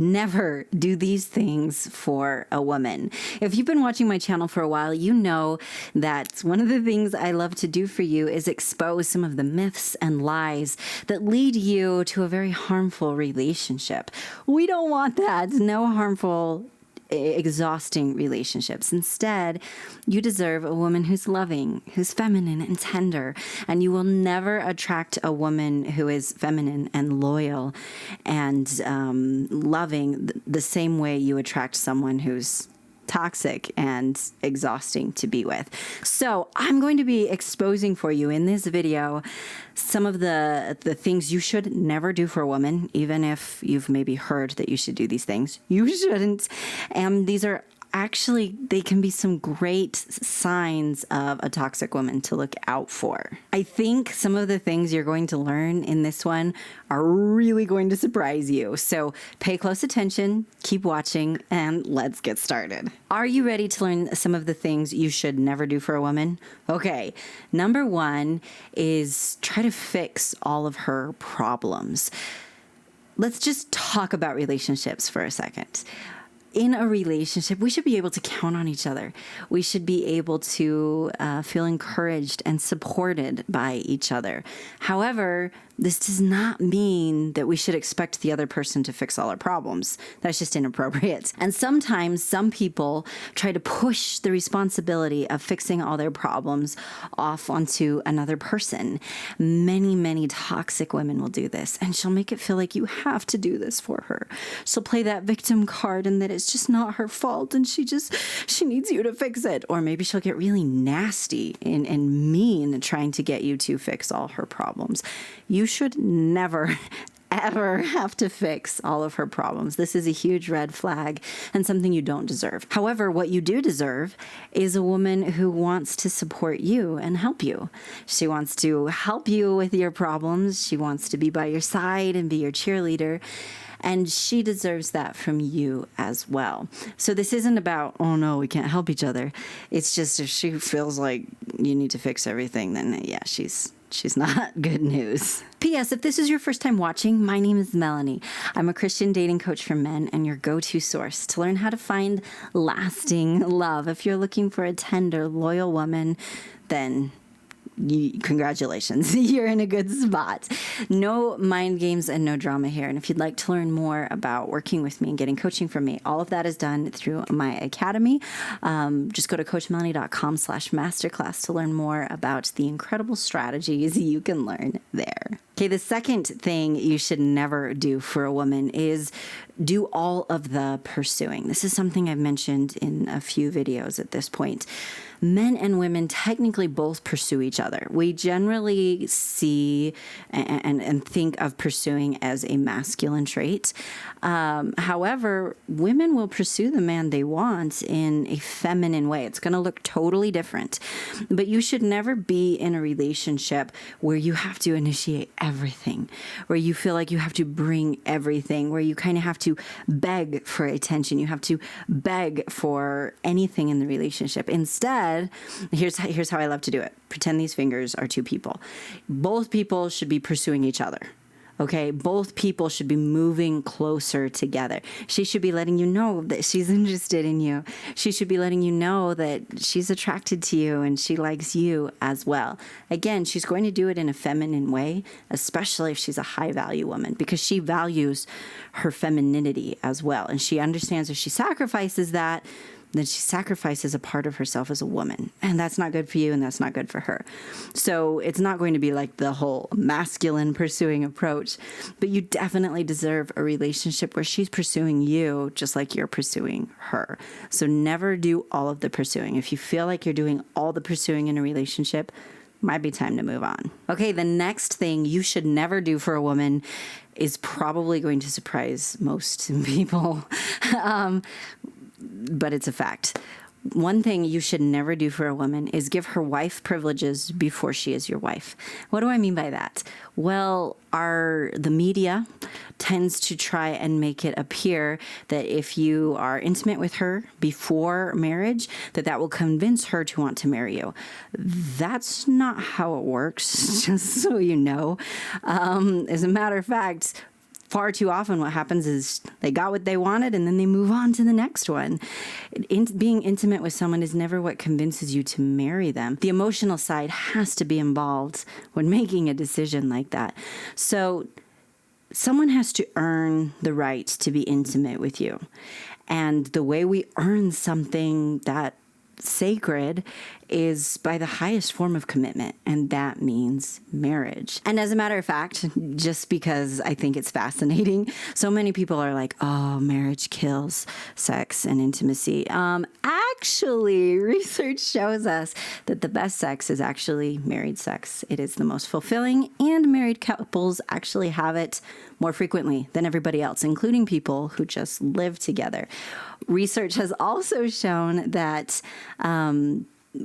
never do these things for a woman. If you've been watching my channel for a while, you know that one of the things I love to do for you is expose some of the myths and lies that lead you to a very harmful relationship. We don't want that. No harmful, exhausting relationships. Instead, you deserve a woman who's loving, who's feminine and tender, and you will never attract a woman who is feminine and loyal and loving the same way you attract someone who's toxic and exhausting to be with. So I'm going to be exposing for you in this video some of the things you should never do for a woman, even if you've maybe heard that you should do these things. You shouldn't. And these are actually, they can be some great signs of a toxic woman to look out for. I think some of the things you're going to learn in this one are really going to surprise you. So pay close attention, keep watching, and let's get started. Are you ready to learn some of the things you should never do for a woman? Okay, number one is try to fix all of her problems. Let's just talk about relationships for a second. In a relationship, we should be able to count on each other. We should be able to feel encouraged and supported by each other. However, this does not mean that we should expect the other person to fix all our problems. That's just inappropriate. And sometimes some people try to push the responsibility of fixing all their problems off onto another person. Many, many toxic women will do this, and she'll make it feel like you have to do this for her. She'll play that victim card and that it's just not her fault and she needs you to fix it. Or maybe she'll get really nasty and mean trying to get you to fix all her problems. You should never, ever have to fix all of her problems. This is a huge red flag and something you don't deserve. However, what you do deserve is a woman who wants to support you and help you. She wants to help you with your problems. She wants to be by your side and be your cheerleader. And she deserves that from you as well. So this isn't about, oh no, we can't help each other. It's just if she feels like you need to fix everything, then yeah, she's not good news. P.S. If this is your first time watching, my name is Melannie. I'm a Christian dating coach for men and your go-to source to learn how to find lasting love. If you're looking for a tender, loyal woman, then congratulations, you're in a good spot. No mind games and no drama here. And if you'd like to learn more about working with me and getting coaching from me, all of that is done through my academy. Just go to coachmelannie.com/masterclass to learn more about the incredible strategies you can learn there. Okay, the second thing you should never do for a woman is do all of the pursuing. This is something I've mentioned in a few videos at this point. Men and women technically both pursue each other. We generally see and think of pursuing as a masculine trait. However, women will pursue the man they want in a feminine way. It's going to look totally different. But you should never be in a relationship where you have to initiate everything, where you feel like you have to bring everything, where you kind of have to beg for attention. You have to beg for anything in the relationship. Instead, here's how I love to do it. Pretend these fingers are two people. Both people should be pursuing each other. Okay, both people should be moving closer together. She should be letting you know that she's interested in you. She should be letting you know that she's attracted to you and she likes you as well. Again, she's going to do it in a feminine way, especially if she's a high value woman, because she values her femininity as well. And she understands if she sacrifices that, then she sacrifices a part of herself as a woman. And that's not good for you and that's not good for her. So it's not going to be like the whole masculine pursuing approach, but you definitely deserve a relationship where she's pursuing you just like you're pursuing her. So never do all of the pursuing. If you feel like you're doing all the pursuing in a relationship, might be time to move on. Okay, the next thing you should never do for a woman is probably going to surprise most people. But it's a fact. One thing you should never do for a woman is give her wife privileges before she is your wife. What do I mean by that? Well, the media tends to try and make it appear that if you are intimate with her before marriage, that will convince her to want to marry you. That's not how it works, just so you know. As a matter of fact, far too often what happens is they got what they wanted and then they move on to the next one. Being intimate with someone is never what convinces you to marry them. The emotional side has to be involved when making a decision like that. So someone has to earn the right to be intimate with you. And the way we earn something that sacred is by the highest form of commitment, and that means marriage. And as a matter of fact, just because I think it's fascinating, so many people are like, oh, marriage kills sex and intimacy. Actually, research shows us that the best sex is actually married sex. It is the most fulfilling, and married couples actually have it more frequently than everybody else, including people who just live together. Research has also shown that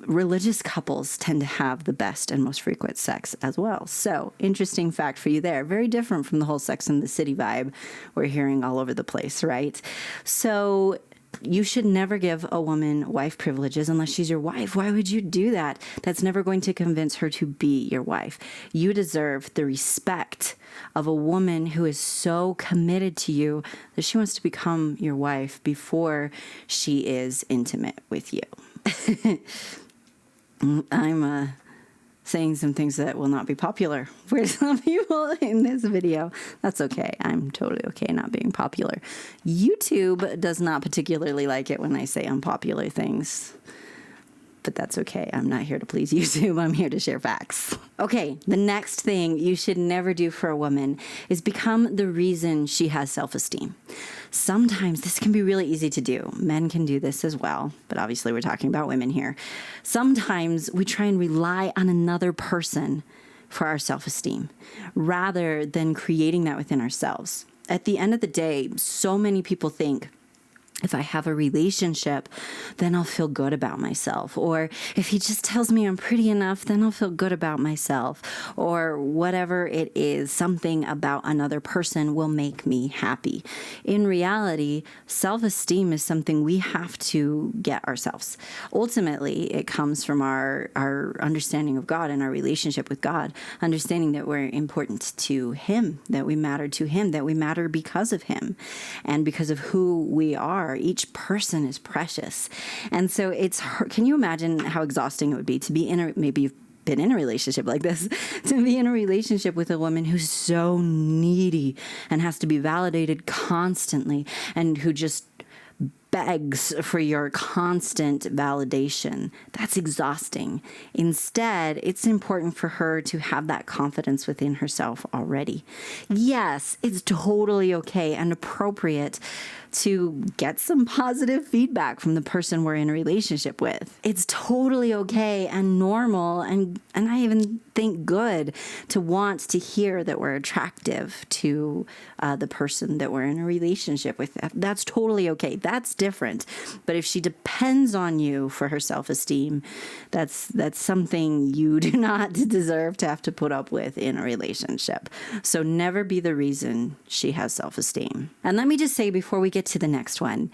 religious couples tend to have the best and most frequent sex as well. So, interesting fact for you there. Very different from the whole Sex and the City vibe we're hearing all over the place, right? So, you should never give a woman wife privileges unless she's your wife. Why would you do that? That's never going to convince her to be your wife. You deserve the respect of a woman who is so committed to you that she wants to become your wife before she is intimate with you. I'm saying some things that will not be popular for some people in this video. That's okay. I'm totally okay not being popular. YouTube does not particularly like it when I say unpopular things. But that's okay. I'm not here to please YouTube. I'm here to share facts. Okay, the next thing you should never do for a woman is become the reason she has self-esteem. Sometimes this can be really easy to do. Men can do this as well, but obviously we're talking about women here. Sometimes we try and rely on another person for our self-esteem rather than creating that within ourselves. At the end of the day, so many people think, if I have a relationship, then I'll feel good about myself. Or if he just tells me I'm pretty enough, then I'll feel good about myself. Or whatever it is, something about another person will make me happy. In reality, self-esteem is something we have to get ourselves. Ultimately, it comes from our understanding of God and our relationship with God, understanding that we're important to Him, that we matter to Him, that we matter because of Him, and because of who we are. Each person is precious. And so can you imagine how exhausting it would be to be maybe you've been in a relationship like this, to be in a relationship with a woman who's so needy and has to be validated constantly and who just begs for your constant validation. That's exhausting. Instead, it's important for her to have that confidence within herself already. Yes, it's totally okay and appropriate to get some positive feedback from the person we're in a relationship with. It's totally okay and normal and I even think good to want to hear that we're attractive to the person that we're in a relationship with. That's totally okay. That's different. But if she depends on you for her self-esteem, that's something you do not deserve to have to put up with in a relationship. So never be the reason she has self-esteem. And let me just say before we get to the next one,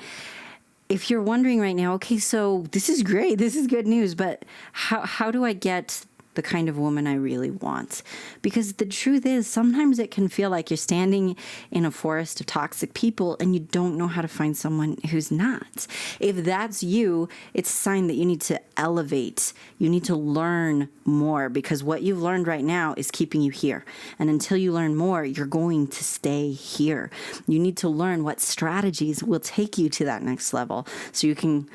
if you're wondering right now, okay, so this is great, this is good news, but how do I get the kind of woman I really want? Because the truth is, sometimes it can feel like you're standing in a forest of toxic people and you don't know how to find someone who's not. If that's you, it's a sign that you need to elevate. You need to learn more, because what you've learned right now is keeping you here. And until you learn more, you're going to stay here. You need to learn what strategies will take you to that next level so you can,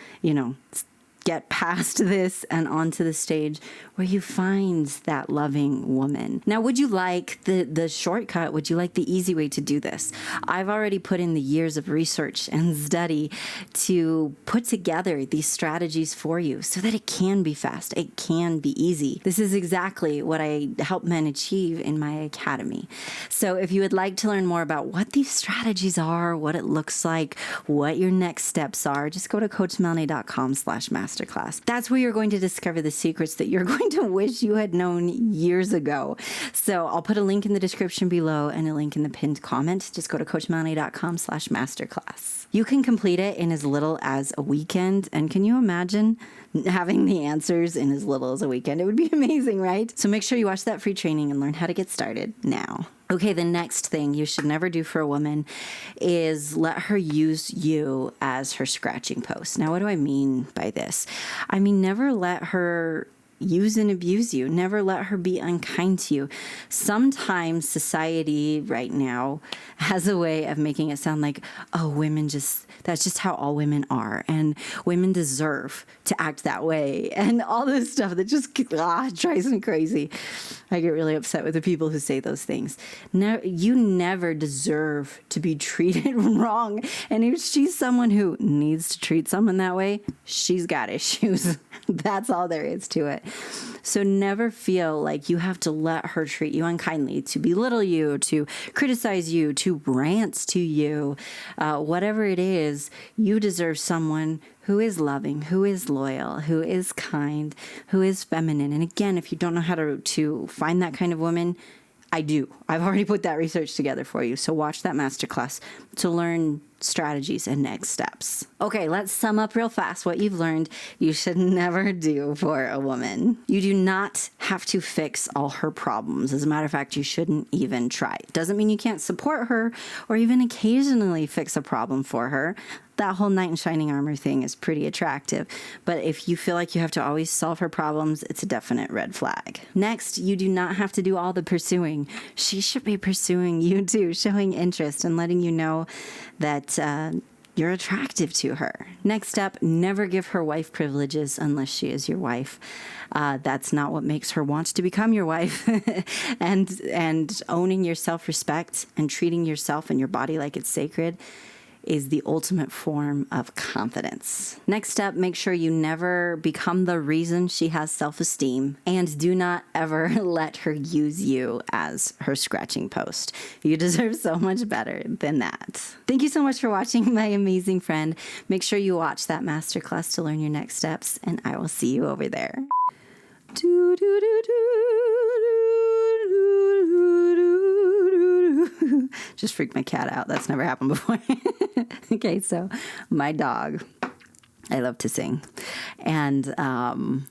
get past this and onto the stage where you find that loving woman. Now, would you like the shortcut? Would you like the easy way to do this? I've already put in the years of research and study to put together these strategies for you so that it can be fast. It can be easy. This is exactly what I help men achieve in my academy. So if you would like to learn more about what these strategies are, what it looks like, what your next steps are, just go to coachmelannie.com/masterclass. That's where you're going to discover the secrets that you're going to wish you had known years ago. So I'll put a link in the description below and a link in the pinned comment. Just go to coachmelannie.com/masterclass. You can complete it in as little as a weekend. And can you imagine having the answers in as little as a weekend? It would be amazing, right? So make sure you watch that free training and learn how to get started now. Okay, the next thing you should never do for a woman is let her use you as her scratching post. Now, what do I mean by this? I mean, never let her use and abuse you. Never let her be unkind to you. Sometimes society right now has a way of making it sound like, oh, that's just how all women are. And women deserve to act that way. And all this stuff that just drives me crazy. I get really upset with the people who say those things. No, you never deserve to be treated wrong. And if she's someone who needs to treat someone that way, she's got issues. That's all there is to it. So never feel like you have to let her treat you unkindly, to belittle you, to criticize you, to rant to you. Whatever it is, you deserve someone who is loving, who is loyal, who is kind, who is feminine. And again, if you don't know how to find that kind of woman, I do. I've already put that research together for you. So watch that masterclass to learn strategies and next steps. Okay, let's sum up real fast what you've learned you should never do for a woman. You do not have to fix all her problems. As a matter of fact, you shouldn't even try. Doesn't mean you can't support her or even occasionally fix a problem for her. That whole knight in shining armor thing is pretty attractive. But if you feel like you have to always solve her problems, it's a definite red flag. Next, you do not have to do all the pursuing. She should be pursuing you too, showing interest and letting you know that you're attractive to her. Next step, never give her wife privileges unless she is your wife. That's not what makes her want to become your wife. and owning your self-respect and treating yourself and your body like it's sacred is the ultimate form of confidence. Next step, make sure you never become the reason she has self-esteem, and do not ever let her use you as her scratching post. You deserve so much better than that. Thank you so much for watching, my amazing friend. Make sure you watch that masterclass to learn your next steps, and I will see you over there. Just freaked my cat out. That's never happened before. Okay, so my dog, I love to sing. And I'm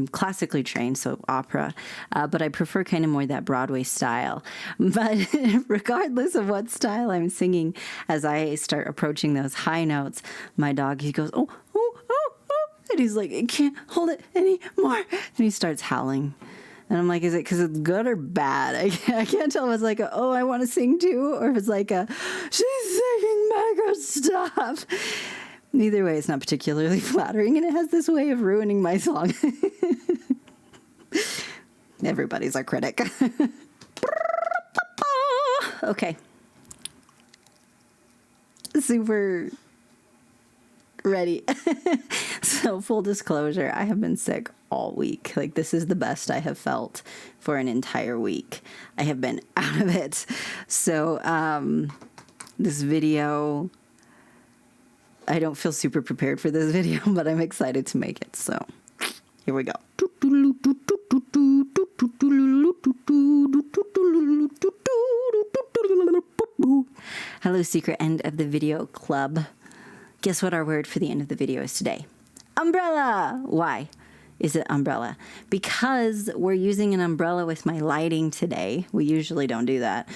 classically trained, so opera, but I prefer kind of more that Broadway style. But regardless of what style I'm singing, as I start approaching those high notes, my dog, he goes, oh, oh, oh, oh. And he's like, I can't hold it anymore. And he starts howling. And I'm like, is it because it's good or bad? I can't tell if it's like, oh, I want to sing too, or if it's like she's singing, make her stop. Either way, it's not particularly flattering, and it has this way of ruining my song. Everybody's our critic. Okay. Super ready. So full disclosure, I have been sick all week. Like, this is the best I have felt for an entire week. I have been out of it. So this video, I don't feel super prepared for this video, but I'm excited to make it. So here we go. Hello, secret end of the video club. Guess what our word for the end of the video is today? Umbrella! Why is it umbrella? Because we're using an umbrella with my lighting today. We usually don't do that.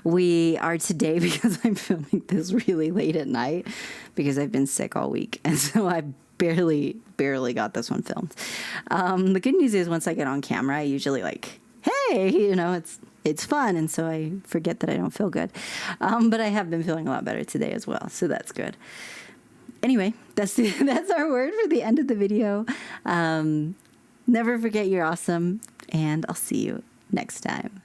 We are today because I'm filming this really late at night because I've been sick all week. And so I barely got this one filmed. The good news is once I get on camera, I usually like, hey, you know, it's fun. And so I forget that I don't feel good. But I have been feeling a lot better today as well. So that's good. Anyway, that's our word for the end of the video. Never forget you're awesome, and I'll see you next time.